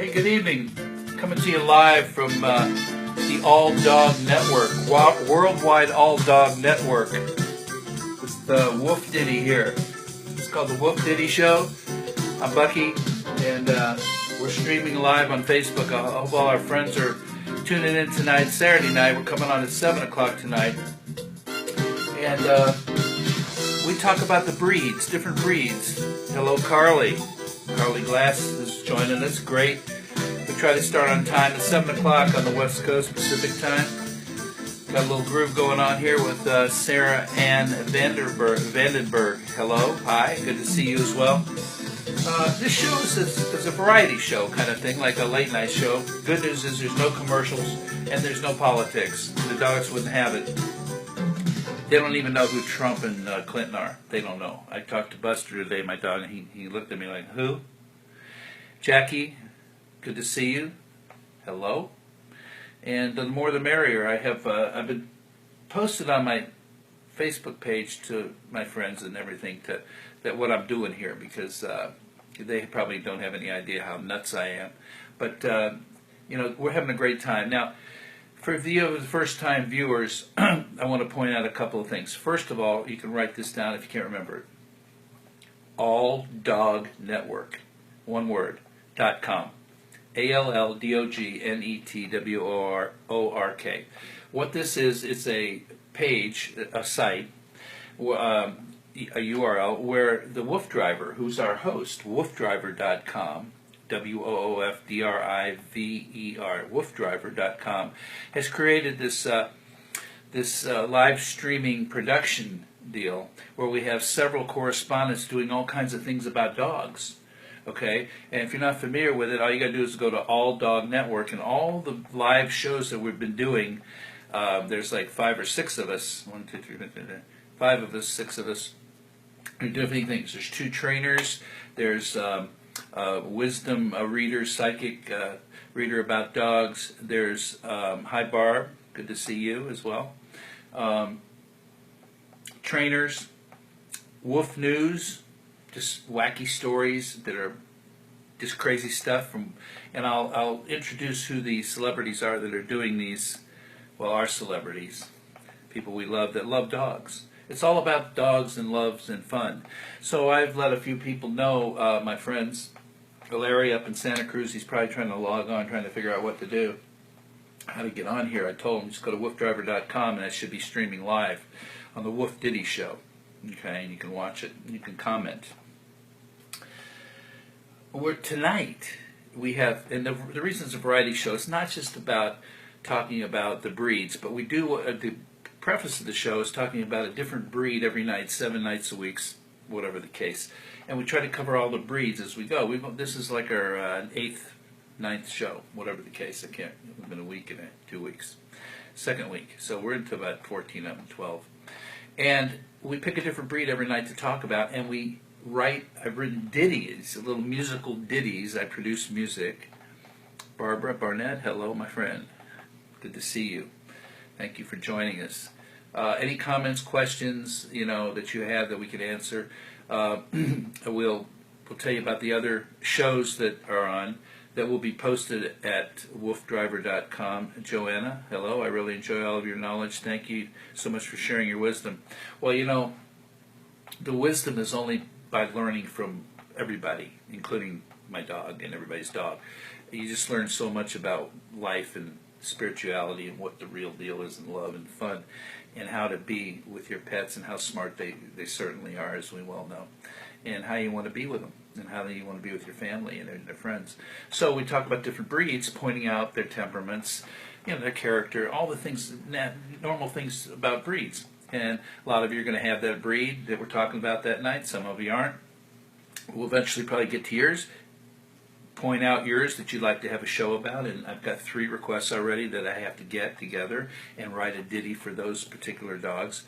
Hey, good evening. Coming to you live from the All Dog Network, Worldwide All Dog Network, with WooF Ditty here. It's called the WooF Ditty Show. I'm Bucky, and we're streaming live on Facebook. I hope all our friends are tuning in tonight, Saturday night. We're coming on at 7 o'clock tonight. And we talk about the breeds, different breeds. Hello, Carly. Carly Glass is joining us. Great. We try to start on time at 7 o'clock on the West Coast Pacific time. Got a little groove going on here with Sarah Ann Vandenberg. Hello. Hi. Good to see you as well. This show is a variety show kind of thing, like a late night show. Good news is there's no commercials and there's no politics. The dogs wouldn't have it. They don't even know who Trump and Clinton are. They don't know. I talked to Buster today, my dog, and he looked at me like, who? Jackie, good to see you. Hello. And the more the merrier. I've been posted on my Facebook page to my friends and everything that what I'm doing here, because they probably don't have any idea how nuts I am. But we're having a great time now. For the first-time viewers, I want to point out a couple of things. First of all, you can write this down if you can't remember it. All Dog Network, one word, .com. ALLDOGNETWORK. What this is, it's a page, a site, a URL where the WooF Driver, who's our host, woofdriver.com, WOOFDRIVER, woofdriver.com, has created this live streaming production deal where we have several correspondents doing all kinds of things about dogs. Okay, and if you're not familiar with it, all you got to do is go to All Dog Network, and all the live shows that we've been doing, there's like 5 or 6 of us, 1, 2, 3, 5 of us, 6 of us, do different things. There's 2 trainers, there's wisdom reader, psychic reader about dogs. There's hi Barb, good to see you as well. Trainers, WooF News, just wacky stories that are just crazy stuff. And I'll introduce who the celebrities are that are doing these. Well, our celebrities, people we love that love dogs. It's all about dogs and loves and fun. So I've let a few people know, my friends, Larry up in Santa Cruz, he's probably trying to log on, trying to figure out what to do, how to get on here. I told him just go to woofdriver.com and it should be streaming live on the WooF Ditty Show. Okay, and you can watch it, and you can comment. Tonight, we have, and the reason it's a variety show, it's not just about talking about the breeds, but we do, the preface of the show is talking about a different breed every night, 7 nights a week, whatever the case. And we try to cover all the breeds as we go. This is like our 8th, 9th show, whatever the case. It's been a week and 2 weeks. 2nd week. So we're into about 14 of them, 12. And we pick a different breed every night to talk about, and I've written ditties, little musical ditties. I produce music. Barbara Barnett, hello, my friend. Good to see you. Thank you for joining us. Any comments, questions, that you have that we can answer? We'll tell you about the other shows that are on that will be posted at woofdriver.com. Joanna, hello. I really enjoy all of your knowledge. Thank you so much for sharing your wisdom. Well, the wisdom is only by learning from everybody, including my dog and everybody's dog. You just learn so much about life and spirituality and what the real deal is in love and fun and how to be with your pets and how smart they certainly are, as we well know, and how you want to be with them and how you want to be with your family and their friends. So we talk about different breeds, pointing out their temperaments, their character, all the things, normal things about breeds. And a lot of you are going to have that breed that we're talking about that night. Some of you aren't. We'll eventually probably get to yours. Point out yours that you'd like to have a show about, and I've got 3 requests already that I have to get together and write a ditty for those particular dogs.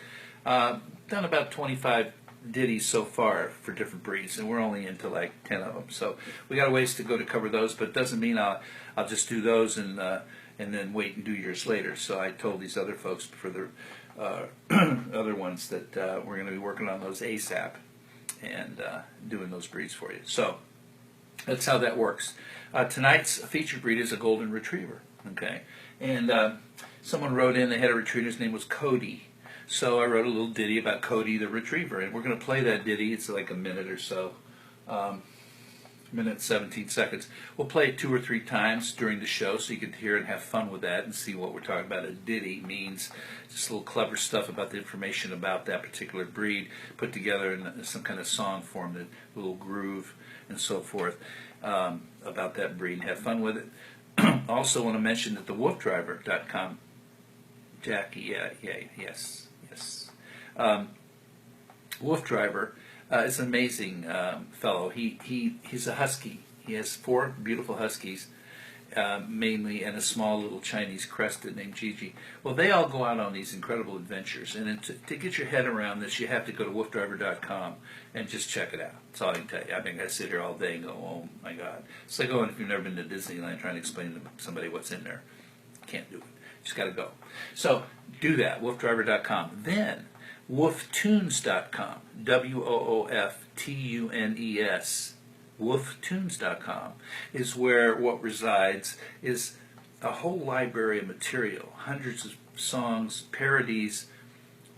Done about 25 ditties so far for different breeds, and we're only into like 10 of them. So we got a ways to go to cover those, but it doesn't mean I'll just do those and then wait and do yours later. So I told these other folks for the other ones that we're going to be working on those ASAP and doing those breeds for you. So that's how that works. Tonight's featured breed is a golden retriever. Okay, and someone wrote in, they had a retriever, his name was Cody. So I wrote a little ditty about Cody the retriever, and we're going to play that ditty. It's like a minute or so, minute 17 seconds. We'll play it 2 or 3 times during the show so you can hear and have fun with that and see what we're talking about. A ditty means just a little clever stuff about the information about that particular breed put together in some kind of song form, that little groove and so forth about that breed, and have fun with it. Also want to mention that the WooFdriver.com, Jackie, yes. WooF Driver is an amazing fellow. He's a husky. He has 4 beautiful huskies, mainly, and a small little Chinese crested named Gigi. Well, they all go out on these incredible adventures, and to get your head around this, you have to go to WooFdriver.com and just check it out. That's all I can tell you. I mean, I sit here all day and go, oh my God. It's like going, if you've never been to Disneyland, trying to explain to somebody what's in there. Can't do it. Just got to go. So do that, WooFdriver.com. Then WoofTunes.com, WOOFTUNES, WoofTunes.com is where what resides is a whole library of material, hundreds of songs, parodies,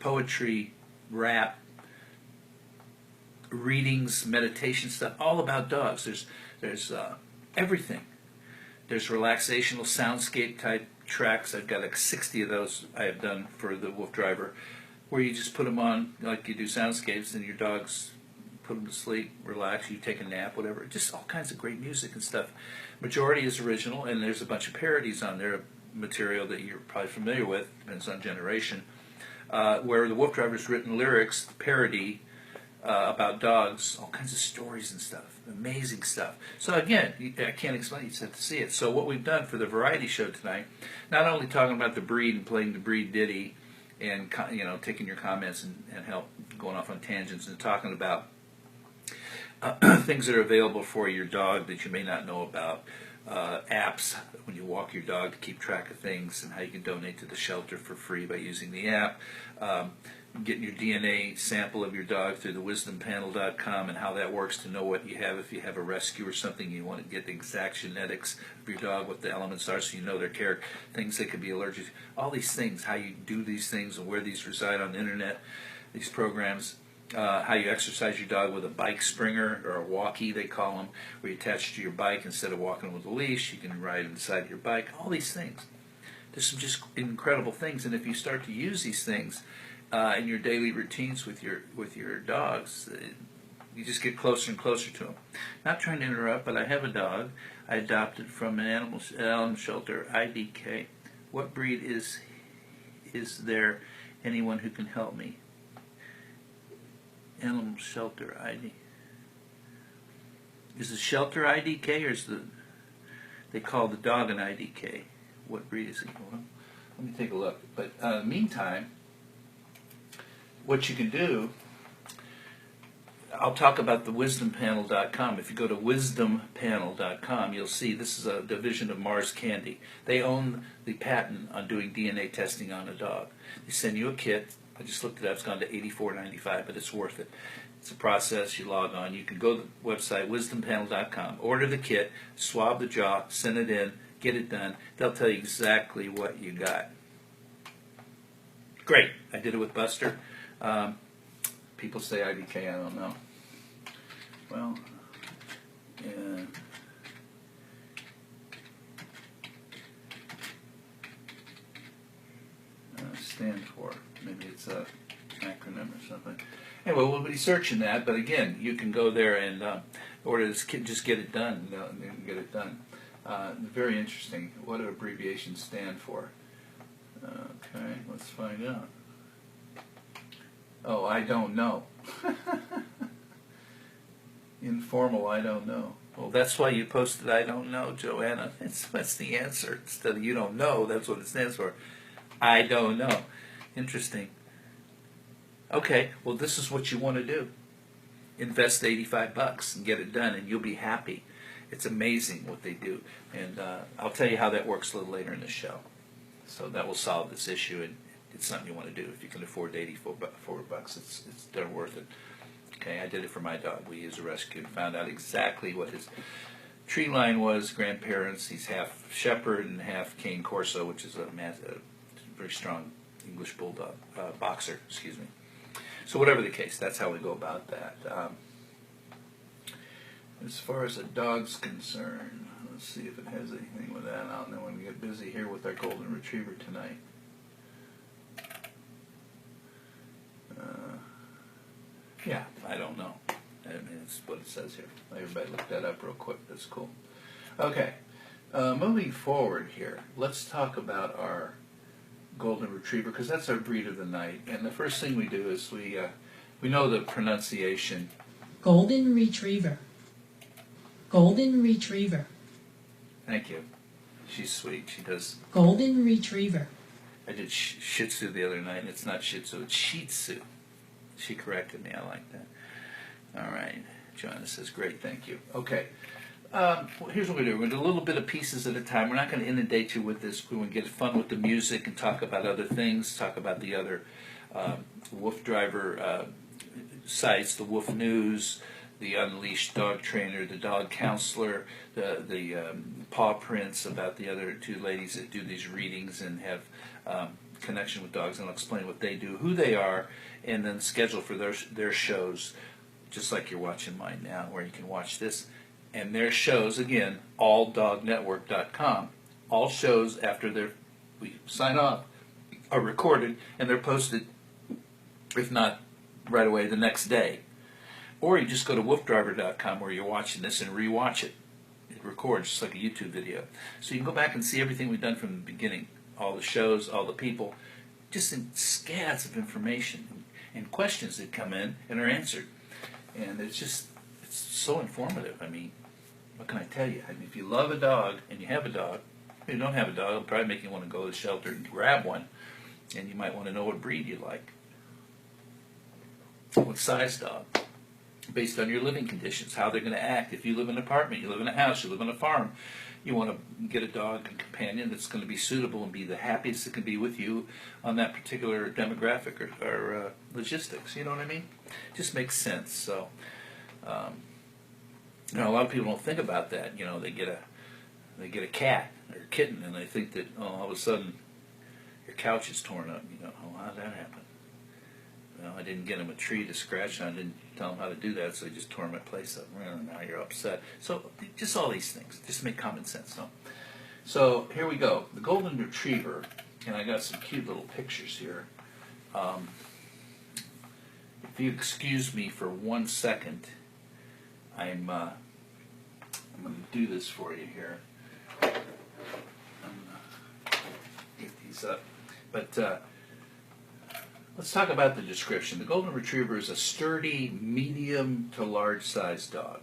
poetry, rap, readings, meditation stuff, all about dogs. There's everything. There's relaxational soundscape type tracks. I've got like 60 of those I have done for the WooF Driver, where you just put them on like you do soundscapes, and your dogs put them to sleep, relax, you take a nap, whatever. Just all kinds of great music and stuff. Majority is original, and there's a bunch of parodies on there, material that you're probably familiar with, depends on generation, where the WooF Driver's written lyrics, parody about dogs, all kinds of stories and stuff, amazing stuff. So again, I can't explain it, you just have to see it. So what we've done for the variety show tonight, not only talking about the breed and playing the breed ditty, and taking your comments and help going off on tangents, and talking about things that are available for your dog that you may not know about, apps when you walk your dog to keep track of things, and how you can donate to the shelter for free by using the app, getting your DNA sample of your dog through the wisdompanel.com, and how that works to know what you have if you have a rescue or something, you want to get the exact genetics of your dog, what the elements are, so you know their character, things they could be allergic to, all these things, how you do these things and where these reside on the internet, these programs. How you exercise your dog with a bike springer, or a walkie they call them, where you attach it to your bike instead of walking with a leash. You can ride inside your bike. All these things. There's some just incredible things, and if you start to use these things in your daily routines with your dogs, you just get closer and closer to them. Not trying to interrupt, but I have a dog I adopted from an animal shelter, IDK. What breed is there? Anyone who can help me? Animal shelter ID. Is the shelter IDK, or is they call the dog an IDK? What breed is it? Well, let me take a look. But meantime, what you can do, I'll talk about the wisdompanel.com. If you go to wisdompanel.com, you'll see this is a division of Mars Candy. They own the patent on doing DNA testing on a dog. They send you a kit. I just looked it up. It's gone to $84.95, but it's worth it. It's a process. You log on. You can go to the website, wisdompanel.com, order the kit, swab the jaw, send it in, get it done. They'll tell you exactly what you got. Great. I did it with Buster. People say IDK. I don't know. Well, yeah. Stand for. Maybe it's a acronym or something. Anyway, we'll be searching that, but again, you can go there and order this kit, just get it done. And get it done. Very interesting. What do abbreviations stand for? Okay, let's find out. Oh, I don't know. Informal, I don't know. Well, that's why you posted I don't know, Joanna. That's the answer. Instead of you don't know, that's what it stands for. I don't know. Interesting. Okay, well, this is what you want to do. Invest $85 and get it done, and you'll be happy. It's amazing what they do. And I'll tell you how that works a little later in the show. So that will solve this issue, and it's something you want to do. If you can afford $84, it's they're worth it. Okay, I did it for my dog. We used a rescue and found out exactly what his tree line was grandparents. He's half shepherd and half cane corso, which is a very strong English bulldog boxer. Excuse me. So whatever the case, that's how we go about that. As far as a dog's concerned, let's see if it has anything with that on. Then when we get busy here with our golden retriever tonight. Yeah, I don't know. I mean, it's what it says here. Everybody look that up real quick. That's cool. Okay, moving forward here, let's talk about our golden retriever, because that's our breed of the night. And the first thing we do is we know the pronunciation. Golden retriever. Golden retriever. Thank you. She's sweet. She does. Golden retriever. I did Shih Tzu the other night, and it's not Shih Tzu, it's Shih Tzu. She corrected me. I like that. All right. Joanna says, great, thank you. Okay. Well, here's what we do. We're going to do a little bit of pieces at a time. We're not going to inundate you with this. We're going to get fun with the music and talk about other things, talk about the other WooF driver sites, the WooF News, the Unleashed Dog Trainer, the Dog Counselor, the paw prints about the other two ladies that do these readings and have connection with dogs, and I'll explain what they do, who they are, and then schedule for their shows, just like you're watching mine now, where you can watch this. And their shows, again, alldognetwork.com. All shows after we sign off are recorded, and they're posted, if not right away, the next day. Or you just go to woofdriver.com where you're watching this and rewatch it. It records just like a YouTube video. So you can go back and see everything we've done from the beginning. All the shows, all the people, just in scads of information and questions that come in and are answered. And it's so informative. I mean, what can I tell you? I mean, if you love a dog and you have a dog, if you don't have a dog, it'll probably make you want to go to the shelter and grab one. And you might want to know what breed you like. What size dog? Based on your living conditions, how they're going to act. If you live in an apartment, you live in a house, you live on a farm, you want to get a dog and companion that's going to be suitable and be the happiest it can be with you on that particular demographic or logistics. You know what I mean? It just makes sense. So, a lot of people don't think about that. They get a cat or a kitten and they think that all of a sudden your couch is torn up. How did that happen? I didn't get him a tree to scratch on. I didn't tell him how to do that, so he just tore my place up. Now you're upset. So just all these things, just make common sense. So here we go. The golden retriever, and I got some cute little pictures here. If you excuse me for 1 second, I'm going to do this for you here. I'm going to get these up, but. Let's talk about the description. The golden retriever is a sturdy, medium to large sized dog.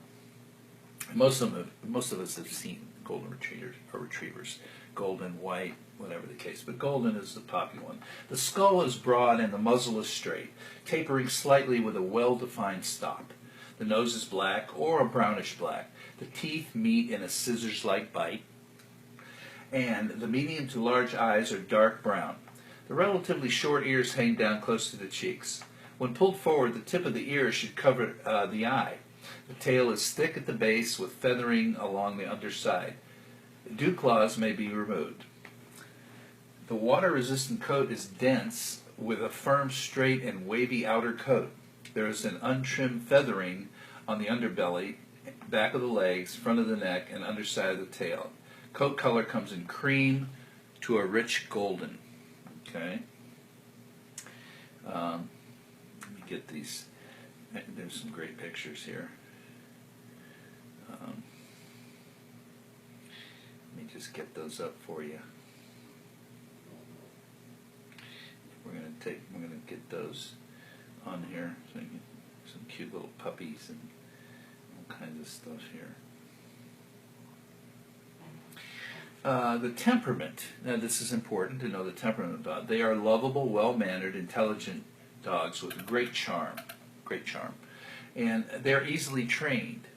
Most of us have seen golden retrievers, golden, white, whatever the case. But golden is the popular one. The skull is broad and the muzzle is straight, tapering slightly with a well-defined stop. The nose is black or a brownish black. The teeth meet in a scissors-like bite, and the medium to large eyes are dark brown. The relatively short ears hang down close to the cheeks. When pulled forward, the tip of the ear should cover the eye. The tail is thick at the base with feathering along the underside. The dew claws may be removed. The water-resistant coat is dense with a firm, straight, and wavy outer coat. There is an untrimmed feathering on the underbelly, back of the legs, front of the neck, and underside of the tail. Coat color comes in cream to a rich golden. Okay. Let me get these. There's some great pictures here. Let me just get those up for you. We're gonna get those on here. So you get some cute little puppies and all kinds of stuff here. The temperament. Now, this is important to know the temperament of dog. They are lovable, well-mannered, intelligent dogs with great charm. Great charm. And they're easily trained.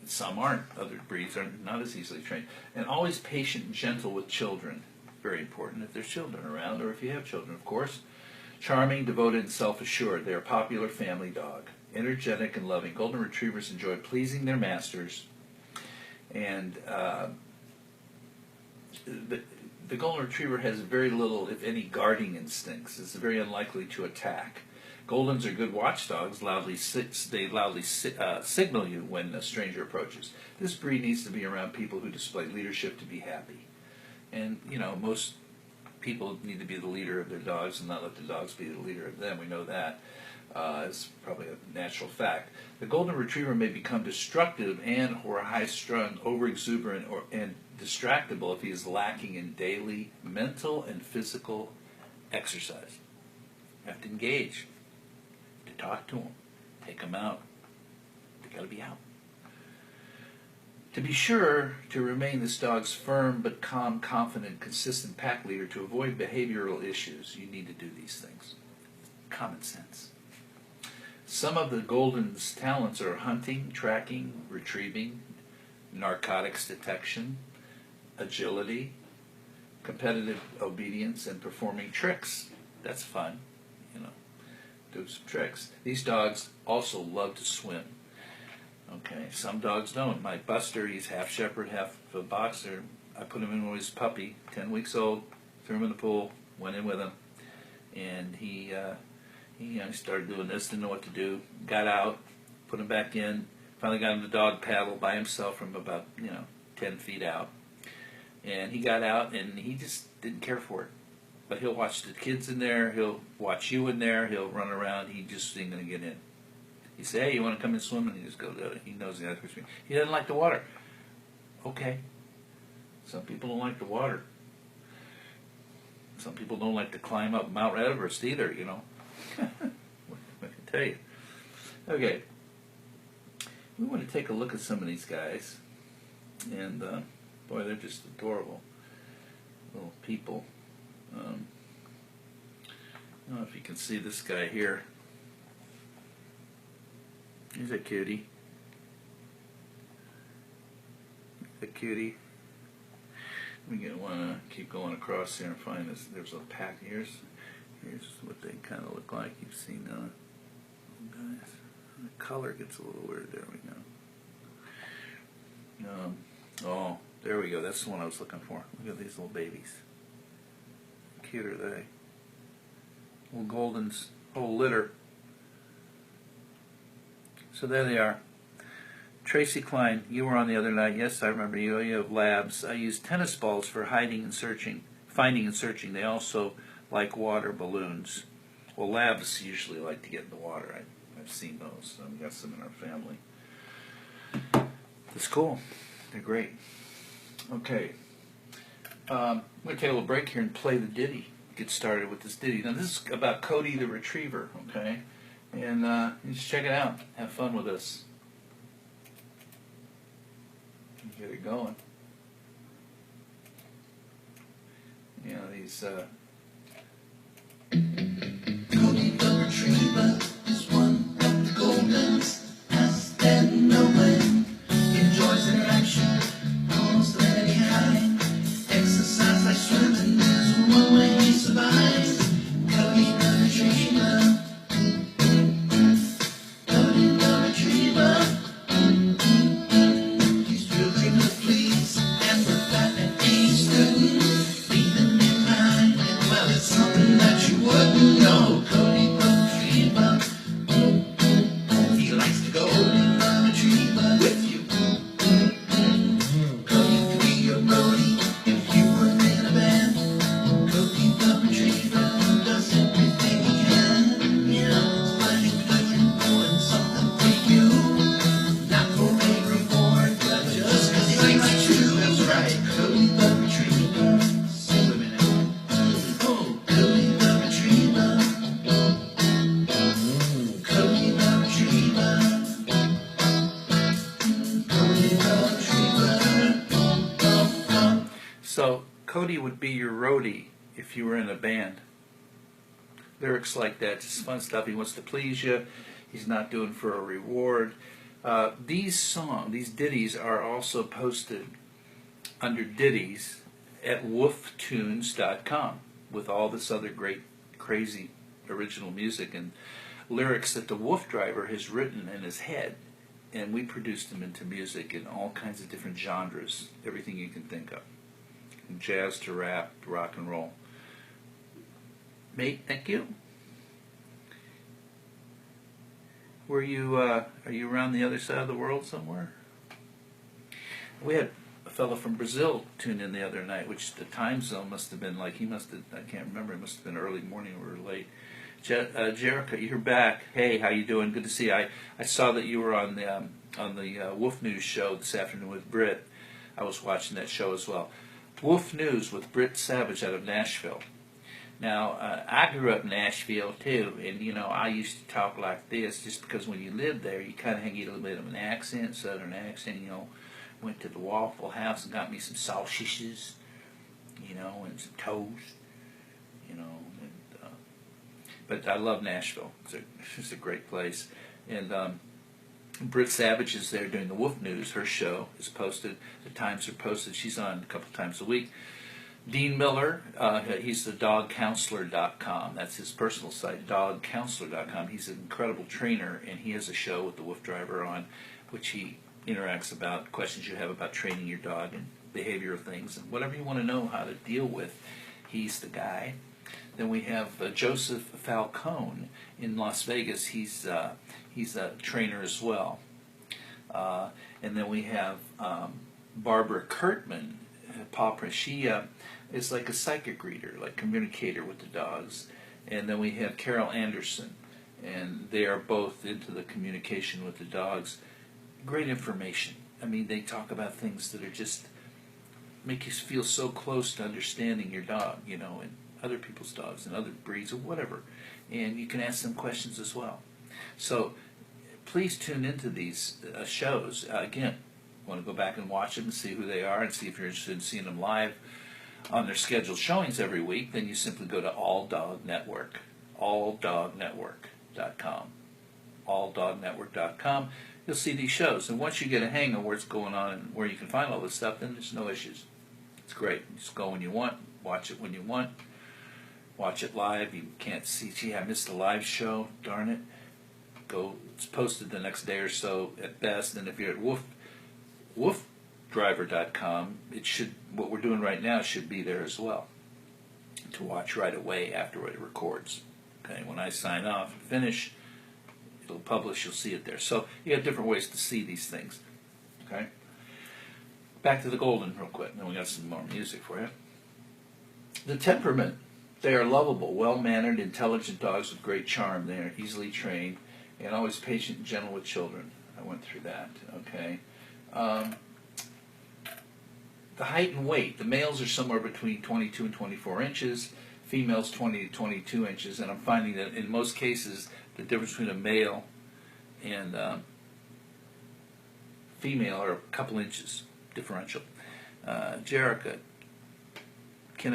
Some aren't. Other breeds are not as easily trained. And always patient and gentle with children. Very important if there's children around, or if you have children, of course. Charming, devoted, and self-assured. They are a popular family dog. Energetic and loving. Golden retrievers enjoy pleasing their masters And the golden retriever has very little, if any, guarding instincts. It's very unlikely to attack. Goldens are good watchdogs. They loudly signal you when a stranger approaches. This breed needs to be around people who display leadership to be happy. And, you know, most people need to be the leader of their dogs and not let the dogs be the leader of them. We know that. It's probably a natural fact. The golden retriever may become destructive and or high-strung, over-exuberant, and distractible if he is lacking in daily mental and physical exercise. You have to engage, to talk to him, take him out. They got to be out. To be sure to remain this dog's firm but calm, confident, consistent pack leader to avoid behavioral issues, you need to do these things. Common sense. Some of the Golden's talents are hunting, tracking, retrieving, narcotics detection, agility, competitive obedience, and performing tricks. That's fun, you know, do some tricks. These dogs also love to swim. Okay, some dogs don't. My Buster, he's half shepherd, half a boxer. I put him in when he was a puppy, 10 weeks old, threw him in the pool, went in with him, and he started doing this, didn't know what to do, got out, put him back in, finally got him to dog paddle by himself from about, 10 feet out. And he got out, and he just didn't care for it. But he'll watch the kids in there, he'll watch you in there, he'll run around, he just ain't going to get in. You say, hey, you want to come and swim? And he just goes, he knows the other person. He doesn't like the water. Okay. Some people don't like the water. Some people don't like to climb up Mount Everest either, you know. I can tell you. Okay. We want to take a look at some of these guys. And, boy, they're just adorable little people. I don't know if you can see this guy here. Here's a cutie. A cutie. We want to keep going across here and find this. There's a pack. Here's what they kind of look like. You've seen guys. The color gets a little weird. There we go. Oh, there we go. That's the one I was looking for. Look at these little babies. How cute are they? Little Goldens, whole litter. So there they are. Tracy Klein, you were on the other night. Yes, I remember you. You have labs. I use tennis balls for finding and searching. They also like water balloons. Well, labs usually like to get in the water. I've seen those. We've got some in our family. It's cool. They're great. Okay. I'm going to take a little break here and play the ditty. Get started with this ditty. Now, this is about Cody the Retriever, okay? And just check it out. Have fun with this. Get it going. You know, these... Cody the Retriever is one of the Goldens, fast and knowing, enjoys interaction, almost any kind. Exercise like swimming is one way he survives. Cody the Retriever. Cody the Retriever. He's really good to please, and with that and he's good. Leaving in mind, and well, it's something that you wouldn't know. Cody the Retriever. He likes to go in the retriever with you. Cody could be your roadie if you were in a band. Cody the Retriever does everything he can. You know, it's plenty good doing something for you. Not for a reward, but just 'cause he likes to. That's right, Cody the Retriever. Swimming out. Oh, Cody the Retriever. Cody the Retriever. Cody the Retriever. So, Cody would be your roadie if you were in a band. Lyrics like that, just fun stuff. He wants to please you. He's not doing for a reward. These ditties are also posted under ditties at wooftunes.com with all this other great, crazy, original music and lyrics that the Woof driver has written in his head. and we produced them into music in all kinds of different genres, everything you can think of, from jazz to rap to rock and roll. Mate, thank you. Are you around the other side of the world somewhere? We had a fellow from Brazil tune in the other night, which the time zone must have been like, I can't remember, it must have been early morning or late. Jerica, you're back. Hey, how you doing? Good to see you. I saw that you were on the WooF News show this afternoon with Britt. I was watching that show as well. WooF News with Britt Savage out of Nashville. Now, I grew up in Nashville too, and I used to talk like this just because when you live there, you kind of get a little bit of an accent, southern accent. Went to the Waffle House and got me some sausages, and some toast, but I love Nashville. It's a great place, and Britt Savage is there doing the WooF News. Her show is posted. The times are posted. She's on a couple times a week. Dean Miller, he's the dogcounselor.com. That's his personal site, dogcounselor.com. He's an incredible trainer, and he has a show with the WooF driver on, which he interacts about questions you have about training your dog and behavioral things and whatever you want to know how to deal with. He's the guy. Then we have Joseph Falcone in Las Vegas. He's a trainer as well. And then we have Barbara Kurtman, Paw. She is like a psychic reader, like communicator with the dogs. And then we have Carol Anderson, and they are both into the communication with the dogs. Great information. I mean, they talk about things that are just make you feel so close to understanding your dog, and other people's dogs and other breeds or whatever. And you can ask them questions as well. So please tune into these shows. Again, want to go back and watch them and see who they are and see if you're interested in seeing them live on their scheduled showings every week. Then you simply go to All Dog Network, alldognetwork.com, alldognetwork.com. You'll see these shows, and once you get a hang of where it's going on and where you can find all this stuff, then there's no issues. It's great. You just go when you want, watch it when you want, watch it live. You can't see, gee, I missed the live show, darn it. Go, it's posted the next day or so at best, and if you're at woofdriver.com, it should, what we're doing right now should be there as well to watch right away after it records. Okay, when I sign off and finish, it'll publish, you'll see it there. So you have different ways to see these things. Okay? Back to the golden real quick, and then we got some more music for you. The temperament. They are lovable, well-mannered, intelligent dogs with great charm. They are easily trained and always patient and gentle with children. I went through that. Okay. The height and weight. The males are somewhere between 22 and 24 inches. Females 20 to 22 inches. And I'm finding that in most cases, the difference between a male and female are a couple inches differential. Jerica, can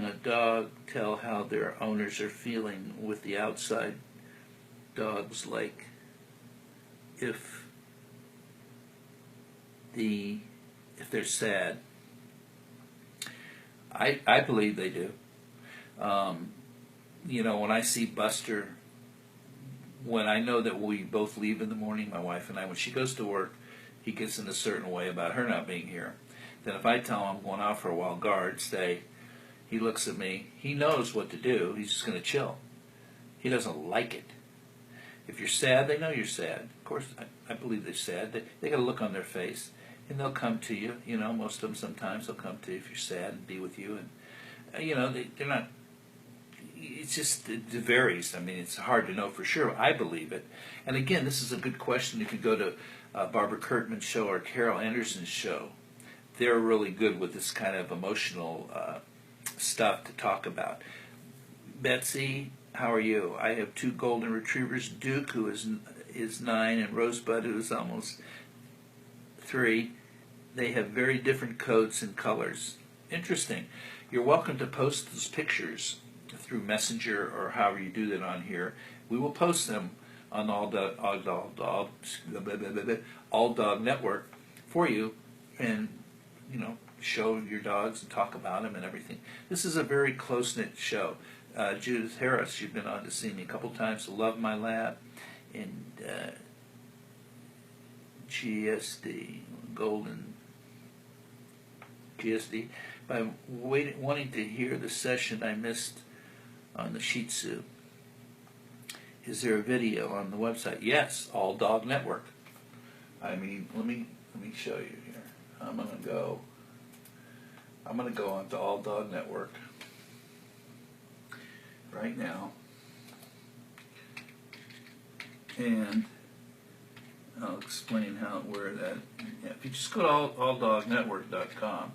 a dog tell how their owners are feeling with the outside dogs, like if they're sad? I believe they do. When I see Buster, when I know that we both leave in the morning, my wife and I, when she goes to work, he gets in a certain way about her not being here. Then if I tell him I'm going out for a while, guard, stay, he looks at me, he knows what to do, he's just going to chill. He doesn't like it. If you're sad, they know you're sad. Of course, I believe they're sad. They got a look on their face, and they'll come to you. Most of them sometimes they'll come to you if you're sad and be with you. And they're not. It's just it varies. I mean, it's hard to know for sure. I believe it. And again, this is a good question. You could go to Barbara Kurtman's show or Carol Anderson's show. They're really good with this kind of emotional stuff to talk about. Betsy, how are you? I have 2 golden retrievers, Duke, who is 9, and Rosebud, who is almost 3. They have very different coats and colors. Interesting. You're welcome to post those pictures through Messenger or however you do that on here. We will post them on All Dog Network for you, and show your dogs and talk about them and everything. This is a very close-knit show. Judith Harris, you've been on to see me a couple times. Love my lab, and GSD, Golden GSD. By wanting to hear the session I missed on the Shih Tzu, is there a video on the website? Yes, All Dog Network. I mean, let me show you here. I'm gonna go onto All Dog Network right now, and I'll explain where that. Yeah, if you just go to alldognetwork.com,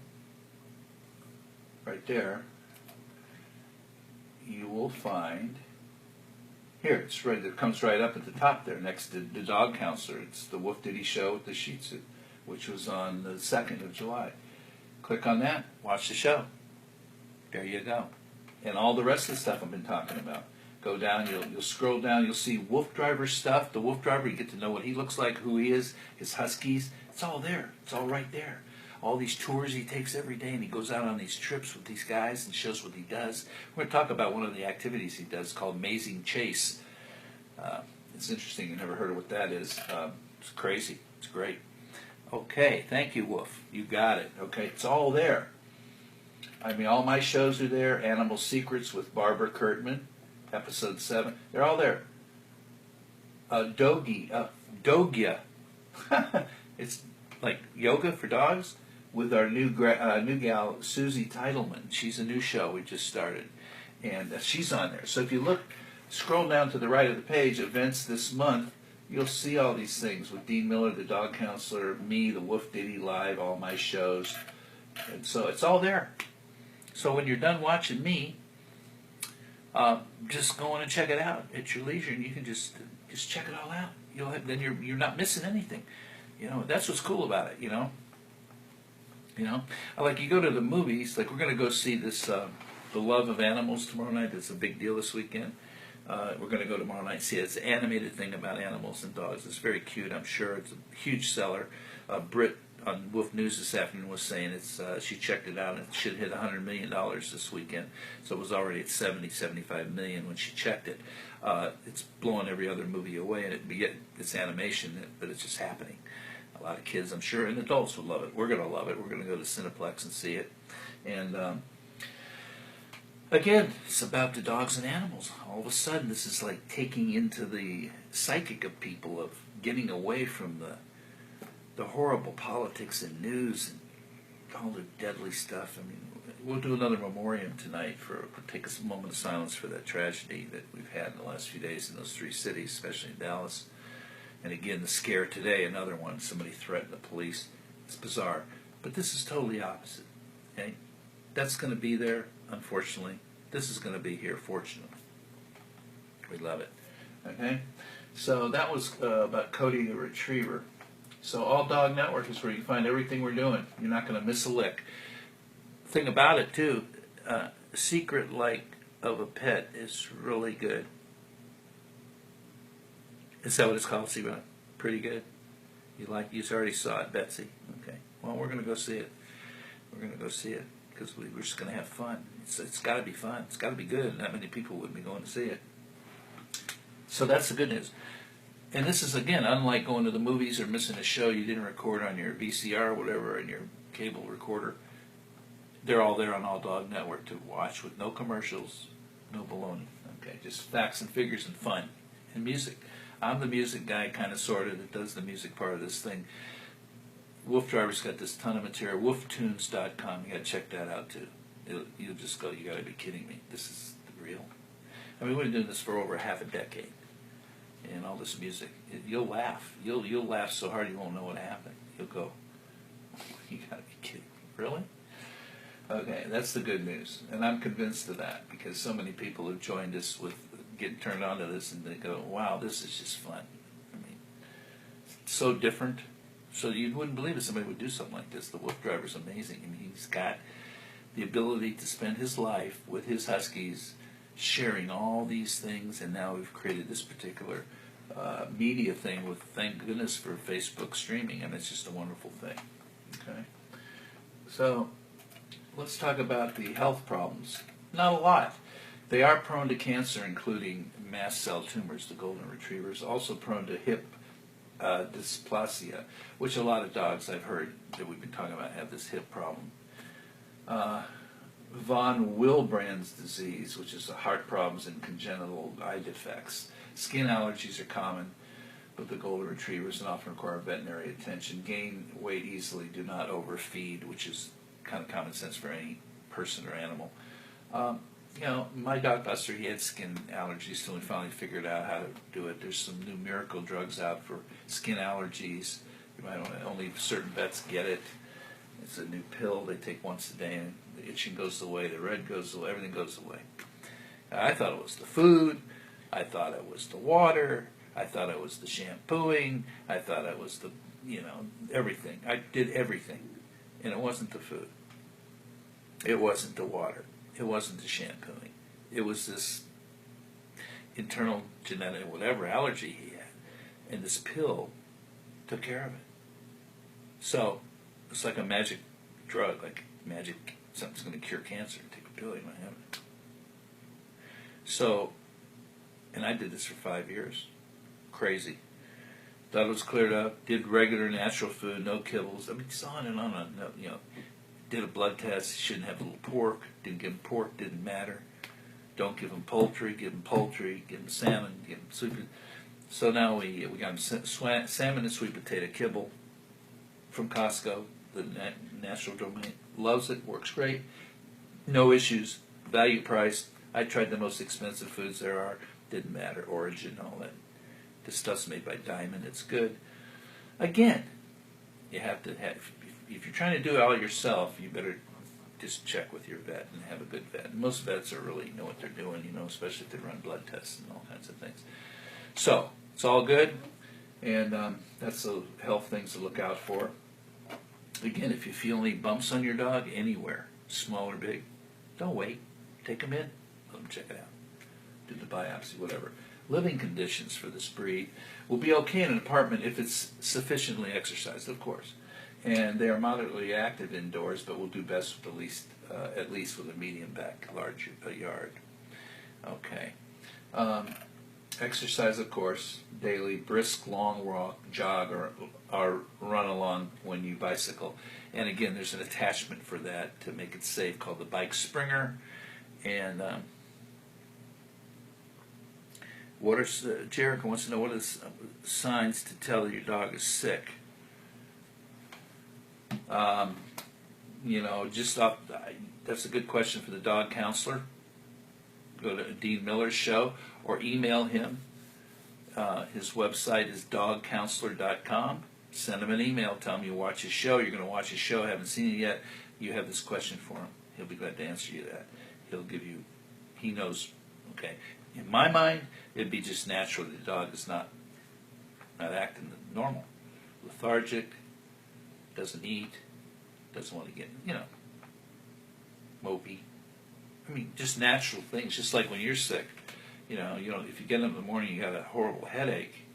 right there, you will find. Here, it's right. It comes right up at the top there, next to the dog counselor. It's the WooF Ditty show with the Shih Tzu, which was on the 2nd of July. Click on that. Watch the show. There you go. And all the rest of the stuff I've been talking about. Go down. You'll scroll down. You'll see WooF Driver stuff. The WooF Driver. You get to know what he looks like, who he is, his huskies. It's all there. It's all right there. All these tours he takes every day, and he goes out on these trips with these guys and shows what he does. We're going to talk about one of the activities he does called Amazing Chase. It's interesting. You never heard of what that is. It's crazy. It's great. Okay, thank you, WooF. You got it. Okay, it's all there. I mean, all my shows are there. Animal Secrets with Barbara Kurtman, episode 7. They're all there. Dogya. It's like yoga for dogs with our new gal, Susie Titleman. She's a new show we just started, and she's on there. So if you look, scroll down to the right of the page, events this month, you'll see all these things with Dean Miller, the dog counselor, me, the WooF Ditty Live, all my shows. And so it's all there. So when you're done watching me, just go in and check it out at your leisure, and you can just check it all out. Then you're not missing anything. You know, that's what's cool about it, you know. Like you go to the movies, like we're going to go see this, The Love of Animals tomorrow night. That's a big deal this weekend. We're going to go tomorrow night and see it. It's an animated thing about animals and dogs. It's very cute, I'm sure. It's a huge seller. Britt on WooF News this afternoon was saying she checked it out and it should hit $100 million this weekend. So it was already at 75 million when she checked it. It's blowing every other movie away, and it's animation, but it's just happening. A lot of kids, I'm sure, and adults would love it. We're going to love it. We're going to go to Cineplex and see it. And again, it's about the dogs and animals. All of a sudden, this is like taking into the psychic of people, of getting away from the horrible politics and news and all the deadly stuff. I mean, we'll do another memoriam tonight. We'll take a moment of silence for that tragedy that we've had in the last few days in those 3 cities, especially in Dallas. And again, the scare today, another one. Somebody threatened the police. It's bizarre. But this is totally opposite. Okay? That's going to be there, unfortunately. This is going to be here, fortunately. We love it. Okay? So that was about Cody the Retriever. So All Dog Network is where you find everything we're doing. You're not going to miss a lick. Thing about it, too, Secret Like of a Pet is really good. Is that what it's called, Secret? Pretty good? You already saw it, Betsy. Okay. Well, we're going to go see it. We're going to go see it because we're just going to have fun. It's got to be fun. It's got to be good, and not many people would be going to see it. So that's the good news. And this is, again, unlike going to the movies or missing a show you didn't record on your VCR or whatever, on your cable recorder. They're all there on All Dog Network to watch with no commercials, no baloney. Okay, just facts and figures and fun and music. I'm the music guy, kind of, sort of, that does the music part of this thing. WooF Driver's got this ton of material. WoofTunes.com. You got to check that out, too. You'll just go, you got to be kidding me. This is real. I mean, we've been doing this for over half a decade. And all this music. You'll laugh. You'll laugh so hard you won't know what happened. You'll go, you got to be kidding me. Really? Okay, that's the good news. And I'm convinced of that because so many people have joined us with getting turned on to this, and they go, wow, this is just fun. I mean, so different. So you wouldn't believe it, somebody would do something like this. The WooF Driver's amazing. I mean, he's got the ability to spend his life with his huskies, sharing all these things, and now we've created this particular media thing with, thank goodness for Facebook streaming, and it's just a wonderful thing. Okay? So let's talk about the health problems. Not a lot. They are prone to cancer, including mast cell tumors, the golden retrievers, also prone to hip dysplasia, which a lot of dogs I've heard that we've been talking about have this hip problem. Von Willebrand's disease, which is heart problems and congenital eye defects. Skin allergies are common with the golden retrievers and often require veterinary attention. Gain weight easily, do not overfeed, which is kind of common sense for any person or animal. My dog Buster, he had skin allergies till we finally figured out how to do it. There's some new miracle drugs out for skin allergies. Only certain vets get it. It's a new pill they take once a day, and the itching goes away, the red goes away, everything goes away. I thought it was the food. I thought it was the water. I thought it was the shampooing. I thought it was the, everything. I did everything, and it wasn't the food. It wasn't the water. It wasn't the shampooing. It was this internal genetic whatever allergy he had, and this pill took care of it. So it's like a magic drug, like magic, something's going to cure cancer. Take a pill, you might have it. So, and I did this for 5 years. Crazy. Thought it was cleared up. Did regular natural food, no kibbles. I mean, it's on and on and on. No, did a blood test. Shouldn't have a little pork. Didn't give him pork. Didn't matter. Don't give him poultry. Give him poultry. Give him salmon. Give him sweet. So now we got him salmon and sweet potato kibble from Costco. The Natural Domain loves it. Works great. No issues. Value price. I tried the most expensive foods there are. Didn't matter. Origin, all that. This stuff's made by Diamond. It's good. Again, you have to have. If you're trying to do it all yourself, you better just check with your vet and have a good vet. And most vets are really know what they're doing, especially if they run blood tests and all kinds of things. So it's all good, and that's the health things to look out for. Again, if you feel any bumps on your dog anywhere, small or big, don't wait. Take them in, let them check it out, do the biopsy, whatever. Living conditions for this breed will be okay in an apartment if it's sufficiently exercised, of course. And they are moderately active indoors, but will do best with at least with a medium back, large yard. Okay. Exercise, of course, daily, brisk, long walk, jog, or run along when you bicycle. And again, there's an attachment for that to make it safe called the bike springer. And Jericho wants to know what are the signs to tell that your dog is sick. That's a good question for the dog counselor. Go to Dean Miller's show or email him. His website is dogcounselor.com. Send him an email. Tell him you watch his show. You're going to watch his show. Haven't seen it yet. You have this question for him. He'll be glad to answer you that. He knows. Okay. In my mind, it'd be just natural that the dog is not acting normal. Lethargic, doesn't eat, doesn't want to get, mopey. I mean, just natural things, just like when you're sick. If you get up in the morning, you got a horrible headache,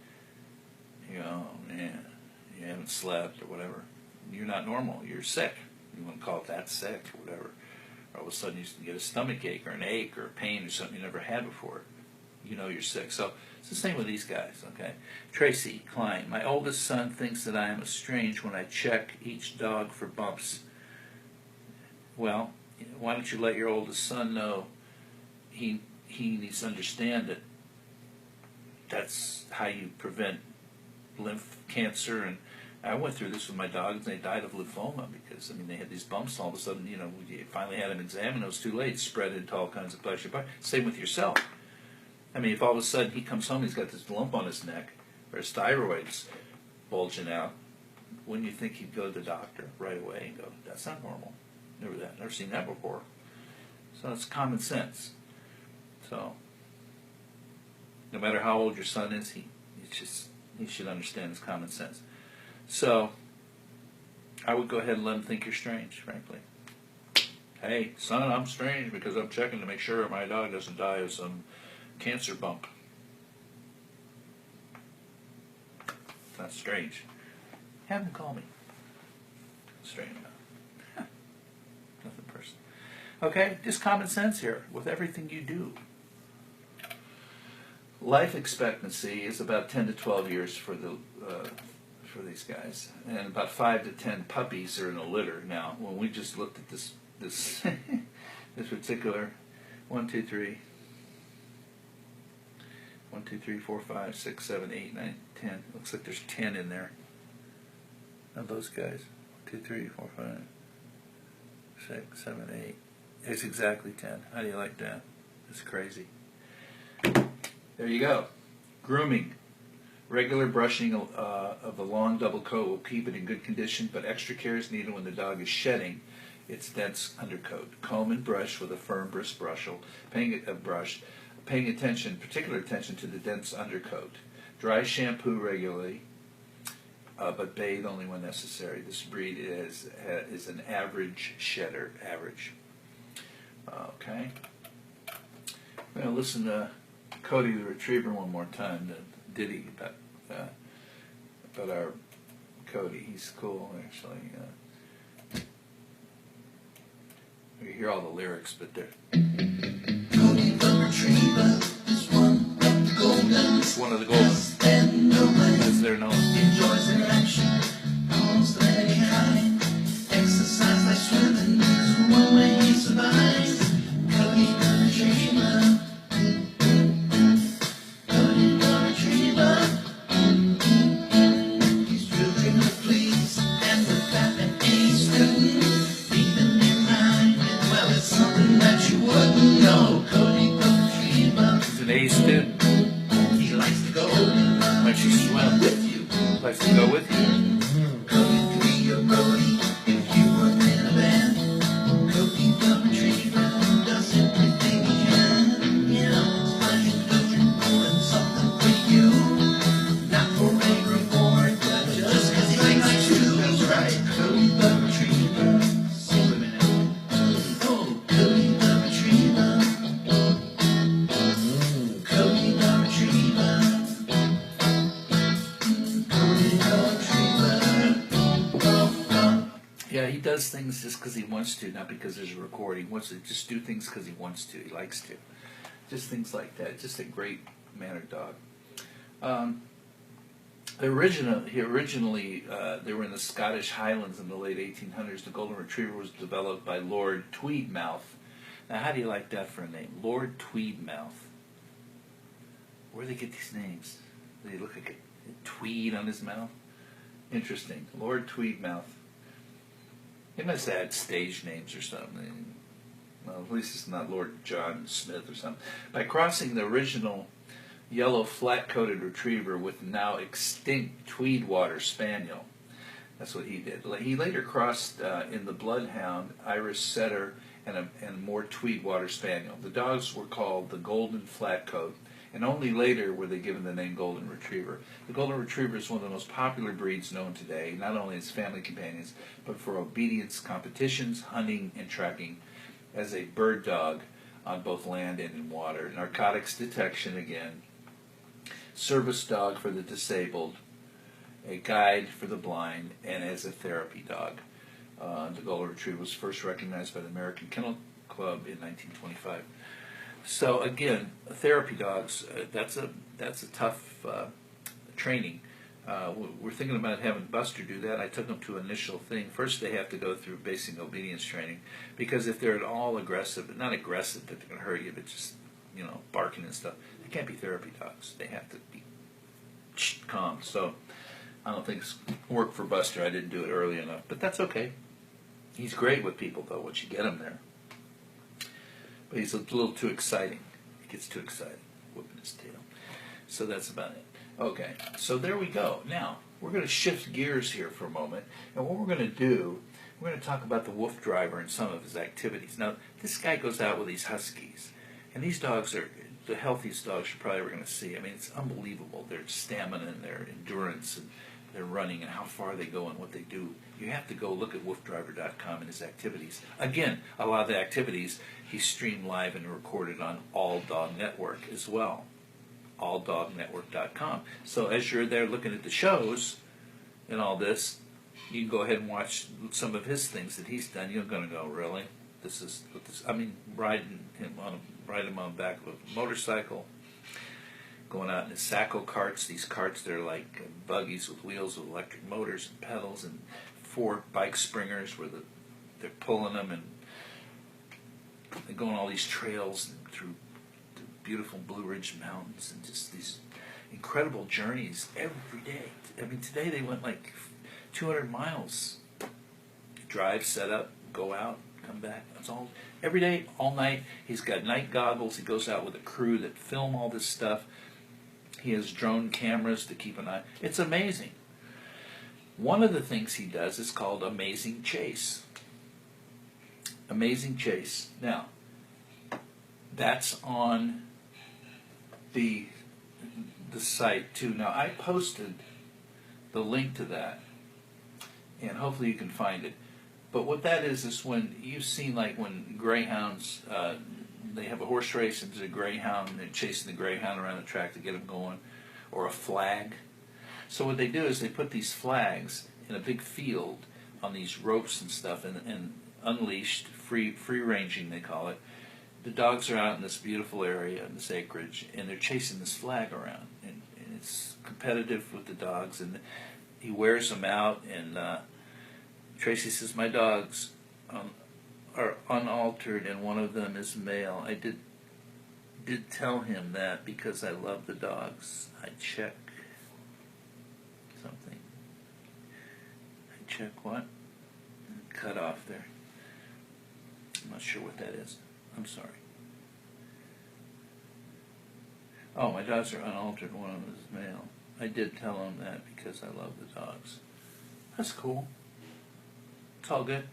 man, you haven't slept or whatever. You're not normal. You're sick. You want to call it that sick or whatever. Or all of a sudden you get a stomach ache or an ache or a pain or something you never had before. You're sick. So it's the same with these guys, okay? Tracy Klein, my oldest son thinks that I am estranged when I check each dog for bumps. Well, why don't you let your oldest son know he needs to understand that that's how you prevent lymph cancer. And I went through this with my dogs, and they died of lymphoma because, they had these bumps. All of a sudden, we finally had them examined. It was too late. It spread into all kinds of places. Same with yourself. If all of a sudden he comes home, he's got this lump on his neck, or his thyroid's bulging out, wouldn't you think he'd go to the doctor right away and go, that's not normal. Never seen that before. So it's common sense. So no matter how old your son is, he should understand his common sense. So I would go ahead and let him think you're strange, frankly. Hey, son, I'm strange because I'm checking to make sure my dog doesn't die of some cancer bump. That's strange. Have him call me. Strange enough. Nothing personal. Okay, just common sense here with everything you do. life expectancy is about 10 to 12 years for these guys, and about 5 to 10 puppies are in a litter. Now, when we just looked at this this particular 1, 2, 3, 1, 2, 3, 4, 5, 6, 7, 8, 9, 10. Looks like there's 10 in there of those guys. 1, 2, 3, 4, 5, 6, 7, 8. It's exactly 10. How do you like that? It's crazy. There you go. Grooming. Regular brushing of the long double coat will keep it in good condition, but extra care is needed when the dog is shedding its dense undercoat. Comb and brush with a firm brisk brush, paying attention, particular attention to the dense undercoat. Dry shampoo regularly, but bathe only when necessary. This breed is an average shedder. Average. Okay. We're going to listen to Cody the Retriever one more time, the Ditty about our Cody. He's cool, actually. We hear all the lyrics, but they're... Cody the Retriever is one of the golden. It's one of the golden. And no one As they're known. enjoys their action, almost any kind. Exercise like swimming is one way he survives. Cody the Retriever. Cody the Retriever. He's really to please, and with that and he's good. Even in rhyme, well, it's something that you wouldn't know. Cody the Retriever. He's an A student. He likes to go. Likes to swim. With you. Likes to go with you. Cody 3 or Brody, if you were in a band, Cody the Retriever does everything he can. You know, it's finding good and something for you. Not for a reward, but just 'cause he likes to. That's right, Cody the Retriever. Swimming out. Oh, Cody the Retriever. Cody the Retriever. Yeah, he does things just because he wants to, not because there's a record. He wants to just do things because he wants to. He likes to. Just things like that. Just a great mannered dog. They were in the Scottish Highlands in the late 1800s. The Golden Retriever was developed by Lord Tweedmouth. Now, how do you like that for a name? Lord Tweedmouth. Where do they get these names? Do they look like a tweed on his mouth? Interesting. Lord Tweedmouth. He must have had stage names or something. Well, at least it's not Lord John Smith or something. By crossing the original yellow flat-coated retriever with the now extinct Tweedwater Spaniel. That's what he did. He later crossed in the Bloodhound, Irish Setter, and more Tweedwater Spaniel. The dogs were called the Golden Flatcoat, and only later were they given the name Golden Retriever. The Golden Retriever is one of the most popular breeds known today, not only as family companions, but for obedience competitions, hunting, and tracking, as a bird dog on both land and in water. Narcotics detection again. Service dog for the disabled, a guide for the blind, and as a therapy dog. The Golden Retriever was first recognized by the American Kennel Club in 1925. So again, therapy dogs, that's a tough training. We're thinking about having Buster do that. I took them to initial thing. First they have to go through basic obedience training, because if they're at all aggressive, not aggressive that they're going to hurt you, but just, barking and stuff, they can't be therapy dogs. They have to be calm. So I don't think it's worked for Buster. I didn't do it early enough, but that's okay. He's great with people, though, once you get him there. But he's a little too exciting. He gets too excited, whipping his tail. So that's about it. Okay, so there we go. Now, we're going to shift gears here for a moment. And what we're going to do, we're going to talk about the WooF driver and some of his activities. Now, this guy goes out with these Huskies. And these dogs are the healthiest dogs you're probably ever going to see. I mean, it's unbelievable. Their stamina and their endurance and their running and how far they go and what they do. You have to go look at woofdriver.com and his activities. Again, a lot of the activities he streamed live and recorded on All Dog Network as well. alldognetwork.com. So as you're there looking at the shows and all this, you can go ahead and watch some of his things that he's done. You're going to go, really? This is what this. I mean, ride him on the back of a motorcycle, going out in the Sacco carts. These carts, they're like buggies with wheels with electric motors and pedals, and 4 bike springers where they're pulling them, and they go on all these trails and through the beautiful Blue Ridge Mountains, and just these incredible journeys every day. I mean, today they went like 200 miles. Drive, set up, go out, come back. That's all. Every day, all night. He's got night goggles. He goes out with a crew that film all this stuff. He has drone cameras to keep an eye. It's amazing. One of the things he does is called Amazing Chase. Amazing Chase. Now, that's on the site too. Now, I posted the link to that, and hopefully you can find it. But what that is when you've seen, like, when greyhounds, they have a horse race and there's a greyhound, and they're chasing the greyhound around the track to get him going, or a flag. So what they do is they put these flags in a big field on these ropes and stuff, and unleashed, free ranging they call it. The dogs are out in this beautiful area, in this acreage, and they're chasing this flag around, and it's competitive with the dogs, and he wears them out, and Tracy says, my dogs are unaltered, and one of them is male. I did tell him that because I love the dogs. I check something. I check what? Cut off there. I'm not sure what that is. I'm sorry. Oh, my dogs are unaltered, one of them is male. I did tell him that because I love the dogs. That's cool. It's all good.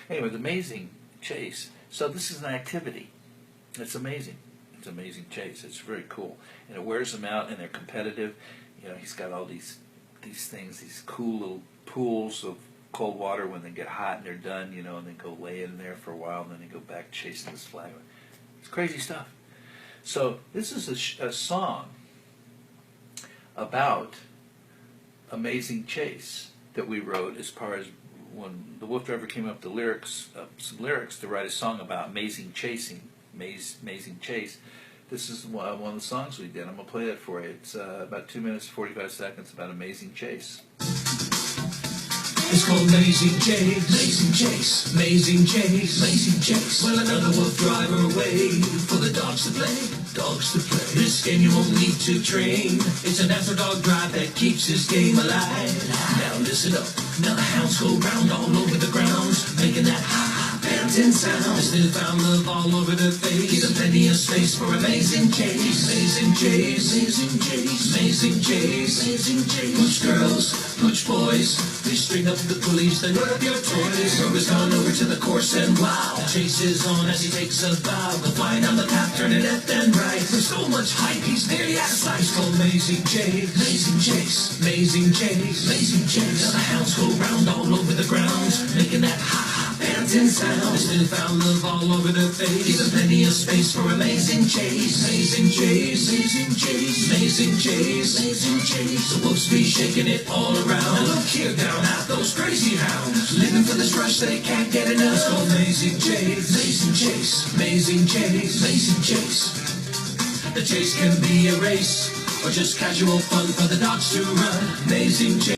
Anyway, the Amazing Chase. So this is an activity. It's amazing. It's an amazing chase. It's very cool. And it wears them out, and they're competitive. You know, he's got all these things, these cool little pools of cold water when they get hot and they're done, you know, and they go lay in there for a while, and then they go back chasing this flag. It's crazy stuff. So this is a song about Amazing Chase that we wrote as far as when the WooF driver came up with the lyrics, some lyrics to write a song about amazing chasing, amazing chase. This is one of the songs we did. I'm going to play that for you. It's about 2 minutes, 45 seconds about amazing chase. It's called Amazing Chase, Amazing Chase, Amazing Chase, Amazing Chase. Well, another WooF driver away for the dogs to play, dogs to play. This game you won't need to train. It's a natural dog drive that keeps this game alive. Now listen up, now the hounds go round all over the grounds, making that ha-ha panting sound. This newfound love all over the face, give them plenty of space for Amazing Chase, Amazing Chase, Amazing Chase, Amazing Chase, Amazing Chase. Push girls, push boys, please straighten up the pulleys, then load up your toys. Rover's gone over to the course, and wow, Chase is on as he takes a bow. Go flying down the path, turning left and right. There's so much hype, he's nearly out of sight. It's called Amazing Chase, Amazing Chase, Amazing Chase, Amazing Chase. Now the hounds go round all over the grounds, making that ha-ha panting sound. This newfound love all over their face, give them plenty of space for Amazing Chase, Amazing Chase, Amazing Chase, Amazing Chase, Amazing Chase. The wolves be shaking it all around. Now look here, down at those crazy hounds, living for this rush they can't get enough. It's called Amazing Chase, Amazing Chase, Amazing Chase, Amazing Chase. The chase can be a race, or just casual fun for the dogs to run. Amazing Chase.